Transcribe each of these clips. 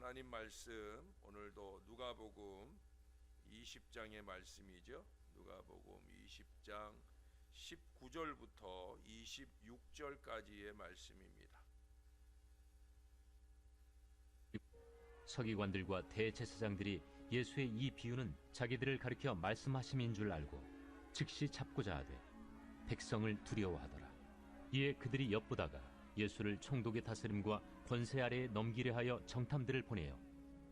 하나님 말씀 오늘도 누가복음 20장의 말씀이죠. 누가복음 20장 19절부터 26절까지의 말씀입니다. 서기관들과 대제사장들이 예수의 이 비유는 자기들을 가리켜 말씀하심인 줄 알고 즉시 잡고자 하되 백성을 두려워하더라. 이에 그들이 엿보다가 예수를 총독의 다스림과 권세 아래에 넘기려 하여 정탐들을 보내어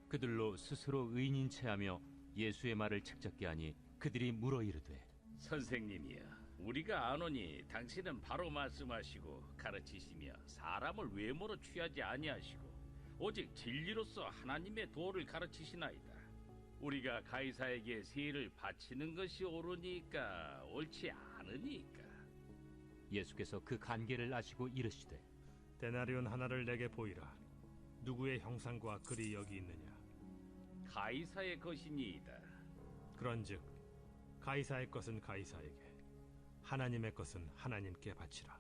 그들로 스스로 의인인 체하며 예수의 말을 책잡게 하니 그들이 물어 이르되 선생님이여, 우리가 아노니 당신은 바로 말씀하시고 가르치시며 사람을 외모로 취하지 아니하시고 오직 진리로서 하나님의 도를 가르치시나이다. 우리가 가이사에게 세를 바치는 것이 옳으니까 옳지 않으니까. 예수께서 그 간계를 아시고 이르시되 데나리온 하나를 내게 보이라. 누구의 형상과 글이 여기 있느냐? 가이사의 것이니이다. 그런즉 가이사의 것은 가이사에게, 하나님의 것은 하나님께 바치라.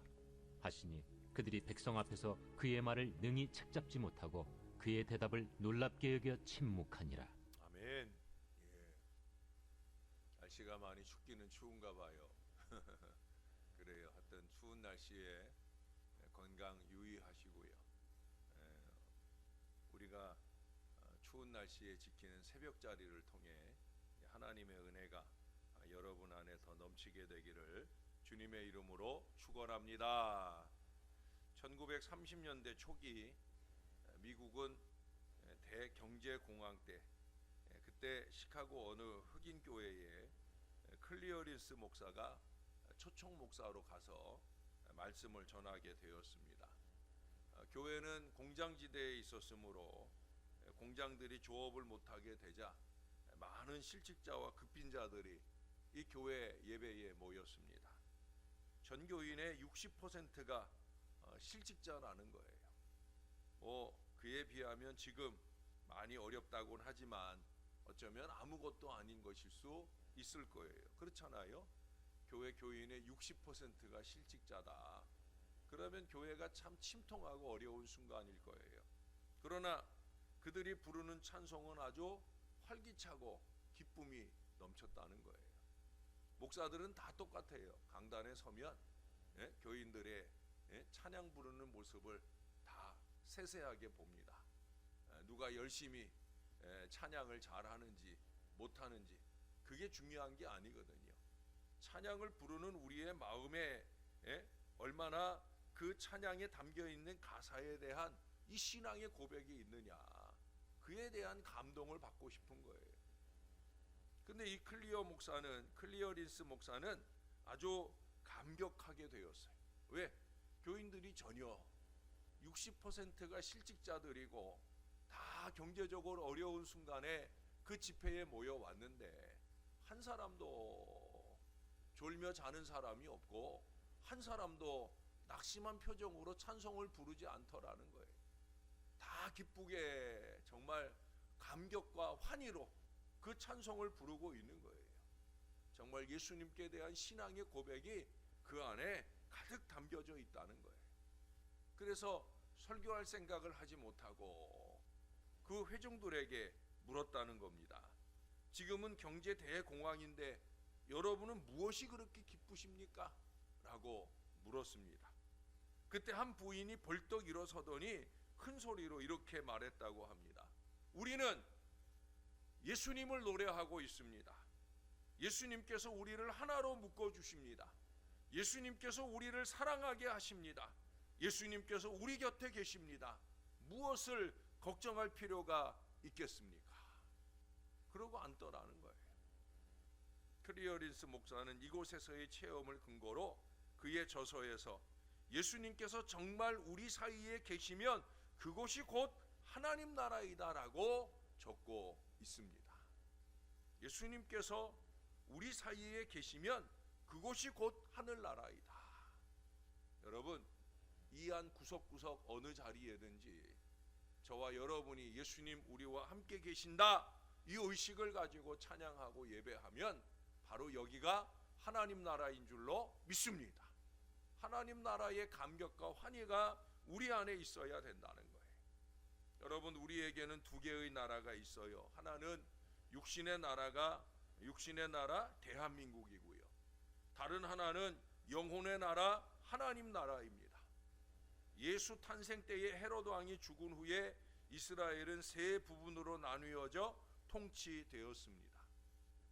하시니 그들이 백성 앞에서 그의 말을 능히 책잡지 못하고 그의 대답을 놀랍게 여겨 침묵하니라. 아멘. 예. 날씨가 많이 춥기는 추운가 봐요. 그래요. 하여튼 추운 날씨에 건강 유의하시고요. 우리가 추운 날씨에 지키는 새벽자리를 통해 하나님의 은혜가 여러분 안에 더 넘치게 되기를 주님의 이름으로 축원합니다. 1930년대 초기 미국은 대경제공황 때, 그때 시카고 어느 흑인 교회에 클리어린스 목사가 초청 목사로 가서 말씀을 전하게 되었습니다. 교회는 공장지대에 있었으므로 공장들이 조업을 못하게 되자 많은 실직자와 급빈자들이 이 교회 예배에 모였습니다. 전교인의 60%가 실직자라는 거예요. 그에 비하면 지금 많이 어렵다고는 하지만 어쩌면 아무것도 아닌 것일 수 있을 거예요. 그렇잖아요. 교회 교인의 60%가 실직자다. 그러면 교회가 참 침통하고 어려운 순간일 거예요. 그러나 그들이 부르는 찬송은 아주 활기차고 기쁨이 넘쳤다는 거예요. 목사들은 다 똑같아요. 강단에 서면 교인들의 찬양 부르는 모습을 다 세세하게 봅니다. 누가 열심히 찬양을 잘하는지 못하는지 그게 중요한 게 아니거든요. 찬양을 부르는 우리의 마음에 얼마나 그 찬양에 담겨있는 가사에 대한 이 신앙의 고백이 있느냐, 그에 대한 감동을 받고 싶은 거예요. 근데 이 클리어린스 목사는 아주 감격하게 되었어요. 왜? 교인들이 전혀 60%가 실직자들이고 다 경제적으로 어려운 순간에 그 집회에 모여왔는데 한 사람도 졸며 자는 사람이 없고 한 사람도 낙심한 표정으로 찬송을 부르지 않더라는 거예요. 다 기쁘게 정말 감격과 환희로 그 찬송을 부르고 있는 거예요. 정말 예수님께 대한 신앙의 고백이 그 안에 가득 담겨져 있다는 거예요. 그래서 설교할 생각을 하지 못하고 그 회중들에게 물었다는 겁니다. 지금은 경제 대공황인데 여러분은 무엇이 그렇게 기쁘십니까? 라고 물었습니다. 그때 한 부인이 벌떡 일어서더니 큰 소리로 이렇게 말했다고 합니다. 우리는 예수님을 노래하고 있습니다. 예수님께서 우리를 하나로 묶어주십니다. 예수님께서 우리를 사랑하게 하십니다. 예수님께서 우리 곁에 계십니다. 무엇을 걱정할 필요가 있겠습니까? 그러고 앉더라는 거예요. 클리어린스 목사는 이곳에서의 체험을 근거로 그의 저서에서 예수님께서 정말 우리 사이에 계시면 그곳이 곧 하나님 나라이다 라고 적고 있습니다. 예수님께서 우리 사이에 계시면 그곳이 곧 하늘나라이다. 여러분, 이 안 구석구석 어느 자리에든지 저와 여러분이 예수님 우리와 함께 계신다, 이 의식을 가지고 찬양하고 예배하면 바로 여기가 하나님 나라인 줄로 믿습니다. 하나님 나라의 감격과 환희가 우리 안에 있어야 된다는 거예요. 여러분, 우리에게는 두 개의 나라가 있어요. 하나는 육신의 나라 대한민국이고요. 다른 하나는 영혼의 나라 하나님 나라입니다. 예수 탄생 때에 헤롯 왕이 죽은 후에 이스라엘은 세 부분으로 나누어져 통치되었습니다.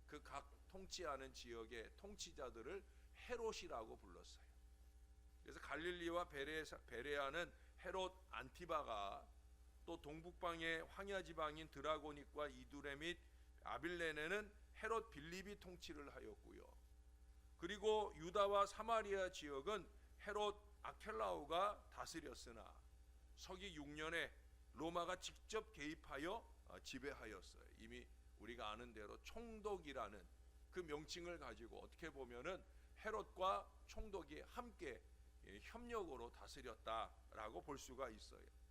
그 각 통치하는 지역의 통치자들을 헤롯이라고 불렀어요. 그래서 갈릴리와 베레아는 헤롯 안티바가, 또 동북방의 황야 지방인 드라고닉과 이두레 및 아빌레네는 헤롯 빌립이 통치를 하였고요. 그리고 유다와 사마리아 지역은 헤롯 아켈라오가 다스렸으나 서기 6년에 로마가 직접 개입하여 지배하였어요. 이미 우리가 아는 대로 총독이라는 그 명칭을 가지고 어떻게 보면은 헤롯과 총독이 함께 협력으로 다스렸다라고 볼 수가 있어요.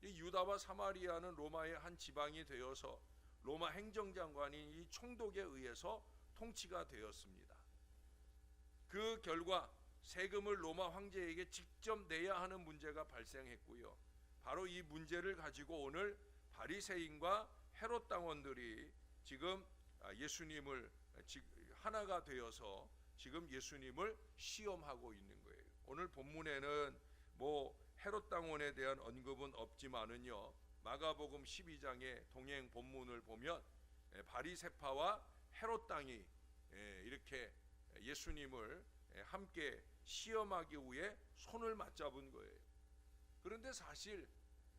이 유다와 사마리아는 로마의 한 지방이 되어서 로마 행정장관인 이 총독에 의해서 통치가 되었습니다. 그 결과 세금을 로마 황제에게 직접 내야 하는 문제가 발생했고요. 바로 이 문제를 가지고 오늘 바리새인과 헤롯 당원들이 지금 예수님을 하나가 되어서 지금 예수님을 시험하고 있는 거예요. 오늘 본문에는 헤롯 당원에 대한 언급은 없지만은요, 마가복음 12장의 동행 본문을 보면 바리새파와 헤롯 당이 이렇게 예수님을 함께 시험하기 위해 손을 맞잡은 거예요. 그런데 사실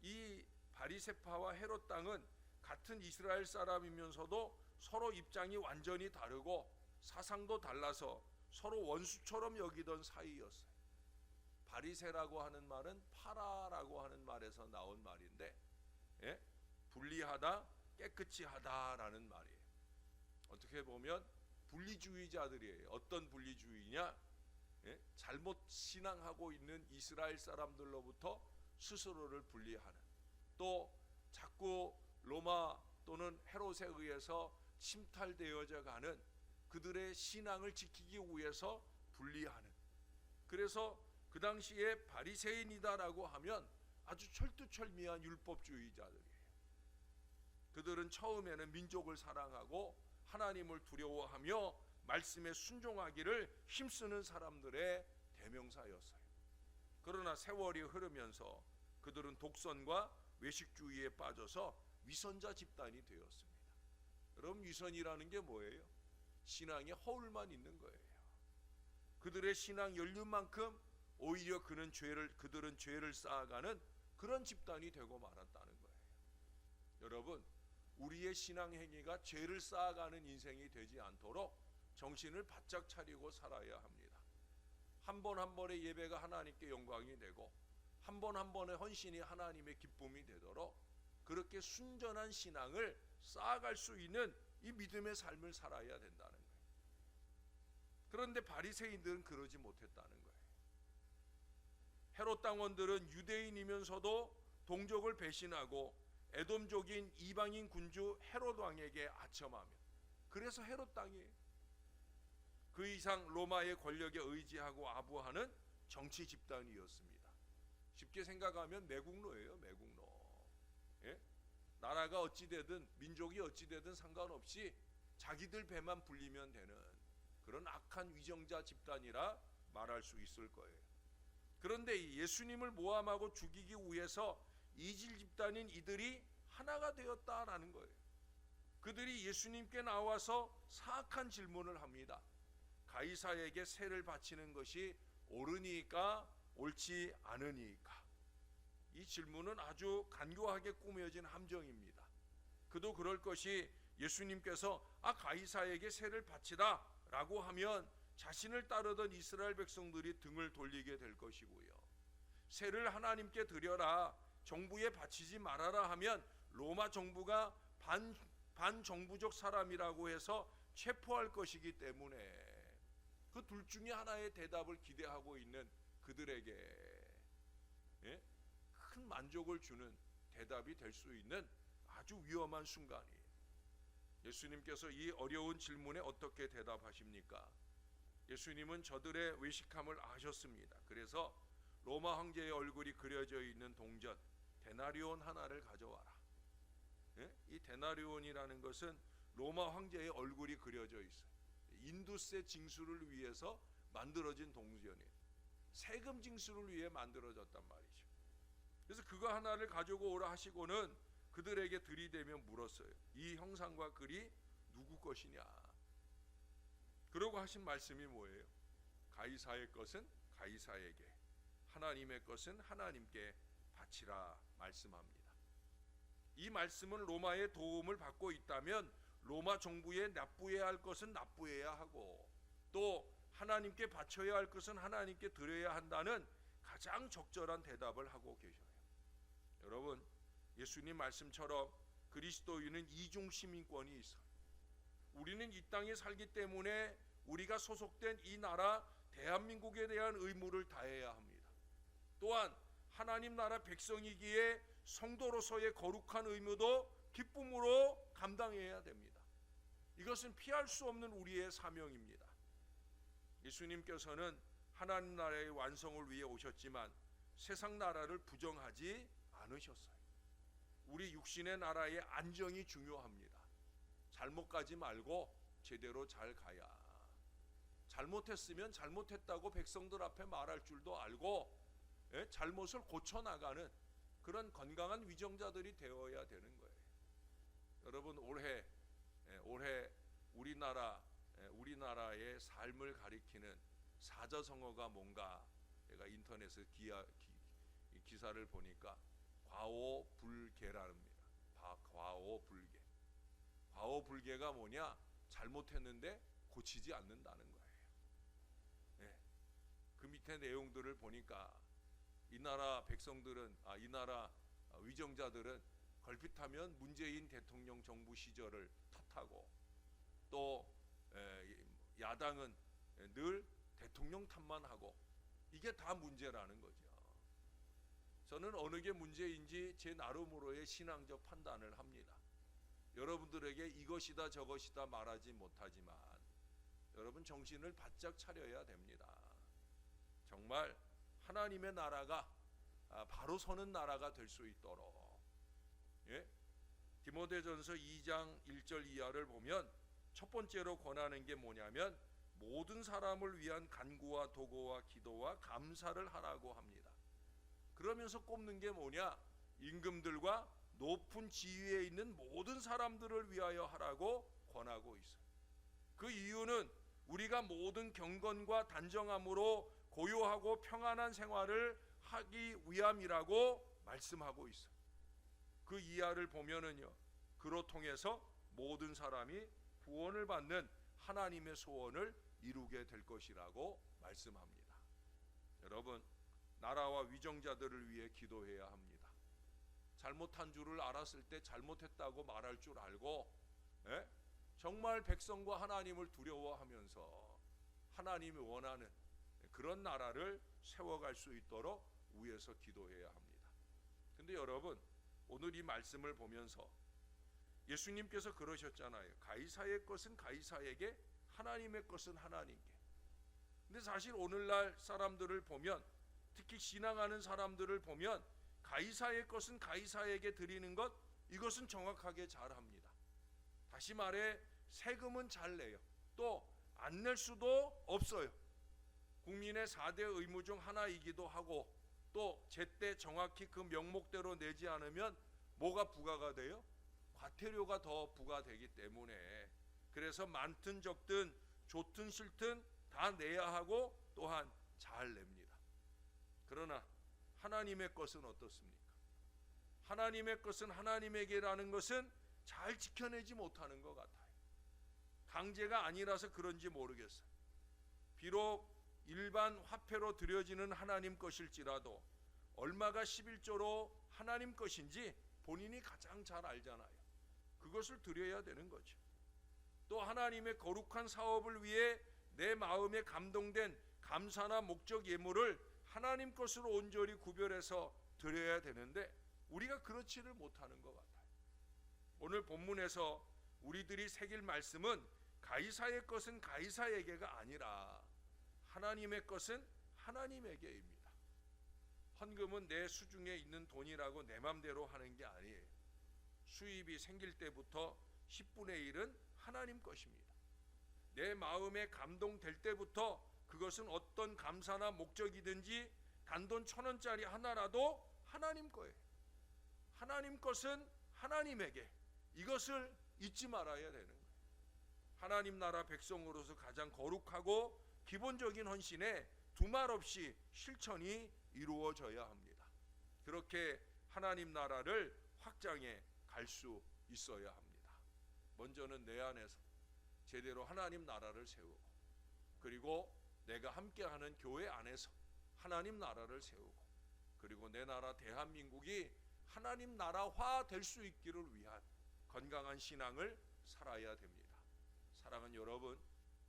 이 바리새파와 헤롯 당은 같은 이스라엘 사람이면서도 서로 입장이 완전히 다르고 사상도 달라서 서로 원수처럼 여기던 사이였어요. 바리새라고 하는 말은 파라라고 하는 말에서 나온 말인데, 분리하다, 깨끗이 하다라는 말이에요. 어떻게 보면 분리주의자들이에요. 어떤 분리주의냐? 잘못 신앙하고 있는 이스라엘 사람들로부터 스스로를 분리하는, 또 자꾸 로마 또는 헤롯에 의해서 침탈되어져 가는 그들의 신앙을 지키기 위해서 분리하는, 그래서 그 당시에 바리새인이다라고 하면 아주 철두철미한 율법주의자들이에요. 그들은 처음에는 민족을 사랑하고 하나님을 두려워하며 말씀에 순종하기를 힘쓰는 사람들의 대명사였어요. 그러나 세월이 흐르면서 그들은 독선과 외식주의에 빠져서 위선자 집단이 되었습니다. 여러분, 위선이라는 게 뭐예요? 신앙에 허울만 있는 거예요. 그들의 신앙 연륜만큼 오히려 그들은 죄를 쌓아가는 그런 집단이 되고 말았다는 거예요. 여러분, 우리의 신앙 행위가 죄를 쌓아가는 인생이 되지 않도록 정신을 바짝 차리고 살아야 합니다. 한 번 한 번의 예배가 하나님께 영광이 되고 한 번 한 번의 헌신이 하나님의 기쁨이 되도록 그렇게 순전한 신앙을 쌓아갈 수 있는 이 믿음의 삶을 살아야 된다는 거예요. 그런데 바리새인들은 그러지 못했다는 거예요. 헤롯 당원들은 유대인이면서도 동족을 배신하고 에돔족인 이방인 군주 헤롯 왕에게 아첨하며, 그래서 헤롯 땅이에요. 그 이상 로마의 권력에 의지하고 아부하는 정치 집단이었습니다. 쉽게 생각하면 매국노예요. 매국노. 나라가 어찌되든 민족이 어찌되든 상관없이 자기들 배만 불리면 되는 그런 악한 위정자 집단이라 말할 수 있을 거예요. 그런데 예수님을 모함하고 죽이기 위해서 이질 집단인 이들이 하나가 되었다라는 거예요. 그들이 예수님께 나와서 사악한 질문을 합니다. 가이사에게 세를 바치는 것이 옳으니까 옳지 않으니까? 이 질문은 아주 간교하게 꾸며진 함정입니다. 그도 그럴 것이 예수님께서 가이사에게 세를 바치다 라고 하면 자신을 따르던 이스라엘 백성들이 등을 돌리게 될 것이고요. 세를 하나님께 드려라, 정부에 바치지 말아라 하면 로마 정부가 반정부적 사람이라고 해서 체포할 것이기 때문에 그 둘 중에 하나의 대답을 기대하고 있는 그들에게 큰 만족을 주는 대답이 될 수 있는 아주 위험한 순간이에요. 예수님께서 이 어려운 질문에 어떻게 대답하십니까? 예수님은 저들의 외식함을 아셨습니다. 그래서 로마 황제의 얼굴이 그려져 있는 동전, 데나리온 하나를 가져와라. 예? 이 데나리온이라는 것은 로마 황제의 얼굴이 그려져 있어요. 인두세 징수를 위해서 만들어진 동전이에요. 세금 징수를 위해 만들어졌단 말이죠. 그래서 그거 하나를 가지고 오라 하시고는 그들에게 들이대며 물었어요. 이 형상과 글이 누구 것이냐? 그러고 하신 말씀이 뭐예요? 가이사의 것은 가이사에게, 하나님의 것은 하나님께 바치라 말씀합니다. 이 말씀은 로마의 도움을 받고 있다면 로마 정부에 납부해야 할 것은 납부해야 하고, 또 하나님께 바쳐야 할 것은 하나님께 드려야 한다는 가장 적절한 대답을 하고 계셔요. 여러분, 예수님 말씀처럼 그리스도인은 이중 시민권이 있어요. 우리는 이 땅에 살기 때문에 우리가 소속된 이 나라 대한민국에 대한 의무를 다해야 합니다. 또한 하나님 나라 백성이기에 성도로서의 거룩한 의무도 기쁨으로 감당해야 됩니다. 이것은 피할 수 없는 우리의 사명입니다. 예수님께서는 하나님 나라의 완성을 위해 오셨지만 세상 나라를 부정하지 않으셨어요. 우리 육신의 나라의 안정이 중요합니다. 잘못 가지 말고 제대로 잘 가야, 잘못했으면 잘못했다고 백성들 앞에 말할 줄도 알고 잘못을 고쳐나가는 그런 건강한 위정자들이 되어야 되는 거예요. 여러분, 올해 우리나라의 삶을 가리키는 사자성어가 뭔가 제가 인터넷에 기사를 보니까 과오불개랍니다. 과오불개. 과오불개가 뭐냐? 잘못했는데 고치지 않는다는 거예요. 그 밑에 내용들을 보니까 이 나라 백성들은, 이 나라 위정자들은 걸핏하면 문재인 대통령 정부 시절을 탓하고, 또 야당은 늘 대통령 탓만 하고, 이게 다 문제라는 거죠. 저는 어느 게 문제인지 제 나름으로의 신앙적 판단을 합니다. 여러분들에게 이것이다 저것이다 말하지 못하지만 여러분 정신을 바짝 차려야 됩니다. 정말 하나님의 나라가 바로 서는 나라가 될 수 있도록, 디모데전서 2장 1절 이하를 보면 첫 번째로 권하는 게 뭐냐면 모든 사람을 위한 간구와 도구와 기도와 감사를 하라고 합니다. 그러면서 꼽는 게 뭐냐? 임금들과 높은 지위에 있는 모든 사람들을 위하여 하라고 권하고 있어요. 그 이유는 우리가 모든 경건과 단정함으로 고요하고 평안한 생활을 하기 위함이라고 말씀하고 있어요. 그 이하를 보면은요, 그로 통해서 모든 사람이 구원을 받는 하나님의 소원을 이루게 될 것이라고 말씀합니다. 여러분, 나라와 위정자들을 위해 기도해야 합니다. 잘못한 줄을 알았을 때 잘못했다고 말할 줄 알고, 정말 백성과 하나님을 두려워하면서 하나님이 원하는 그런 나라를 세워갈 수 있도록 위에서 기도해야 합니다. 근데 여러분, 오늘 이 말씀을 보면서 예수님께서 그러셨잖아요. 가이사의 것은 가이사에게, 하나님의 것은 하나님께. 근데 사실 오늘날 사람들을 보면, 특히 신앙하는 사람들을 보면 가이사의 것은 가이사에게 드리는 것, 이것은 정확하게 잘합니다. 다시 말해 세금은 잘 내요. 또 안 낼 수도 없어요. 국민의 4대 의무 중 하나이기도 하고, 또 제때 정확히 그 명목대로 내지 않으면 뭐가 부과가 돼요? 과태료가 더 부과되기 때문에, 그래서 많든 적든 좋든 싫든 다 내야 하고 또한 잘 냅니다. 그러나 하나님의 것은 어떻습니까? 하나님의 것은 하나님에게라는 것은 잘 지켜내지 못하는 것 같아요. 강제가 아니라서 그런지 모르겠어요. 비록 일반 화폐로 드려지는 하나님 것일지라도 얼마가 11조로 하나님 것인지 본인이 가장 잘 알잖아요. 그것을 드려야 되는 거죠. 또 하나님의 거룩한 사업을 위해 내 마음에 감동된 감사나 목적 예물을 하나님 것으로 온전히 구별해서 드려야 되는데 우리가 그렇지를 못하는 것 같아요. 오늘 본문에서 우리들이 새길 말씀은 가이사의 것은 가이사에게가 아니라 하나님의 것은 하나님에게입니다. 헌금은 내 수중에 있는 돈이라고 내 맘대로 하는 게 아니에요. 수입이 생길 때부터 10분의 1은 하나님 것입니다. 내 마음에 감동될 때부터 그것은 어떤 감사나 목적이든지 단돈 1,000원짜리 하나라도 하나님 거예요. 하나님 것은 하나님에게, 이것을 잊지 말아야 되는 거예요. 하나님 나라 백성으로서 가장 거룩하고 기본적인 헌신에 두말 없이 실천이 이루어져야 합니다. 그렇게 하나님 나라를 확장해 갈 수 있어야 합니다. 먼저는 내 안에서 제대로 하나님 나라를 세우고, 그리고 내가 함께하는 교회 안에서 하나님 나라를 세우고, 그리고 내 나라 대한민국이 하나님 나라화 될 수 있기를 위한 건강한 신앙을 살아야 됩니다. 사랑하는 여러분,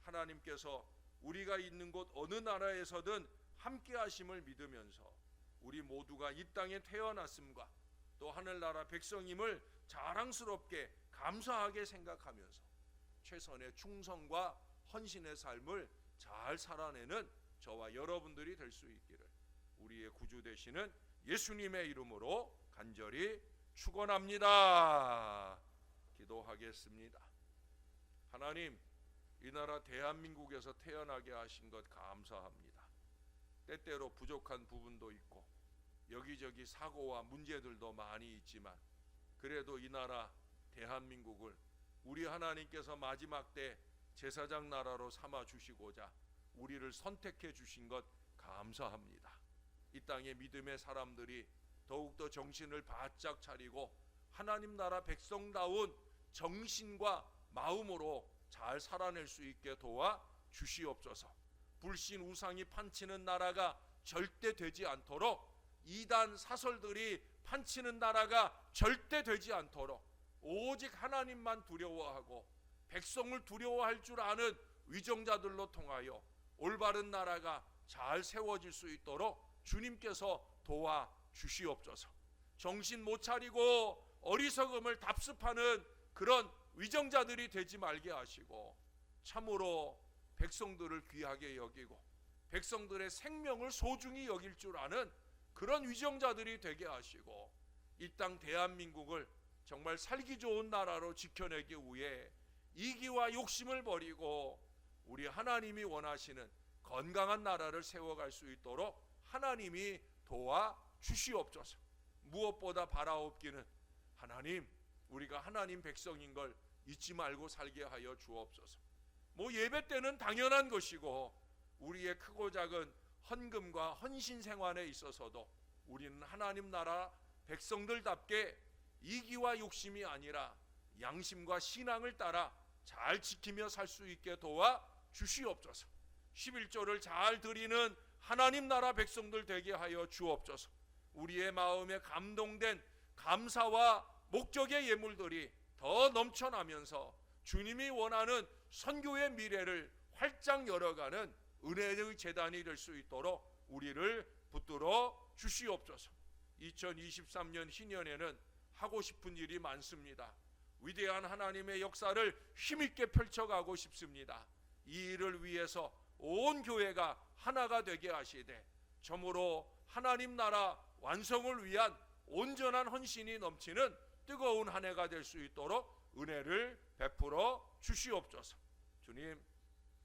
하나님께서 우리가 있는 곳 어느 나라에서든 함께 하심을 믿으면서 우리 모두가 이 땅에 태어났음과 또 하늘나라 백성임을 자랑스럽게 감사하게 생각하면서 최선의 충성과 헌신의 삶을 잘 살아내는 저와 여러분들이 될 수 있기를 우리의 구주 되시는 예수님의 이름으로 간절히 축원합니다. 기도하겠습니다. 하나님, 이 나라 대한민국에서 태어나게 하신 것 감사합니다. 때때로 부족한 부분도 있고 여기저기 사고와 문제들도 많이 있지만 그래도 이 나라 대한민국을 우리 하나님께서 마지막 때 제사장 나라로 삼아 주시고자 우리를 선택해 주신 것 감사합니다. 이 땅의 믿음의 사람들이 더욱더 정신을 바짝 차리고 하나님 나라 백성다운 정신과 마음으로 잘 살아낼 수 있게 도와 주시옵소서. 불신 우상이 판치는 나라가 절대 되지 않도록, 이단 사설들이 판치는 나라가 절대 되지 않도록 오직 하나님만 두려워하고 백성을 두려워할 줄 아는 위정자들로 통하여 올바른 나라가 잘 세워질 수 있도록 주님께서 도와 주시옵소서. 정신 못 차리고 어리석음을 답습하는 그런 위정자들이 되지 말게 하시고 참으로 백성들을 귀하게 여기고 백성들의 생명을 소중히 여길 줄 아는 그런 위정자들이 되게 하시고 이 땅 대한민국을 정말 살기 좋은 나라로 지켜내기 위해 이기와 욕심을 버리고 우리 하나님이 원하시는 건강한 나라를 세워갈 수 있도록 하나님이 도와 주시옵소서. 무엇보다 바라옵기는 하나님, 우리가 하나님 백성인 걸 잊지 말고 살게 하여 주옵소서. 예배 때는 당연한 것이고 우리의 크고 작은 헌금과 헌신 생활에 있어서도 우리는 하나님 나라 백성들답게 이기와 욕심이 아니라 양심과 신앙을 따라 잘 지키며 살 수 있게 도와 주시옵소서. 11조를 잘 드리는 하나님 나라 백성들 되게 하여 주옵소서. 우리의 마음에 감동된 감사와 목적의 예물들이 더 넘쳐나면서 주님이 원하는 선교의 미래를 활짝 열어가는 은혜의 재단이 될 수 있도록 우리를 붙들어 주시옵소서. 2023년 희년에는 하고 싶은 일이 많습니다. 위대한 하나님의 역사를 힘있게 펼쳐가고 싶습니다. 이 일을 위해서 온 교회가 하나가 되게 하시되 점으로 하나님 나라 완성을 위한 온전한 헌신이 넘치는 뜨거운 한 해가 될 수 있도록 은혜를 베풀어 주시옵소서. 주님,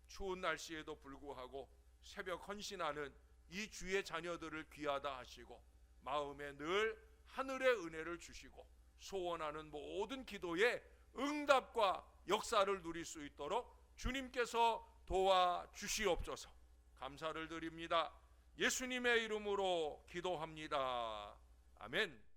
추운 날씨에도 불구하고 새벽 헌신하는 이 주의 자녀들을 귀하다 하시고 마음에 늘 하늘의 은혜를 주시고 소원하는 모든 기도에 응답과 역사를 누릴 수 있도록 주님께서 도와 주시옵소서. 감사를 드립니다. 예수님의 이름으로 기도합니다. 아멘.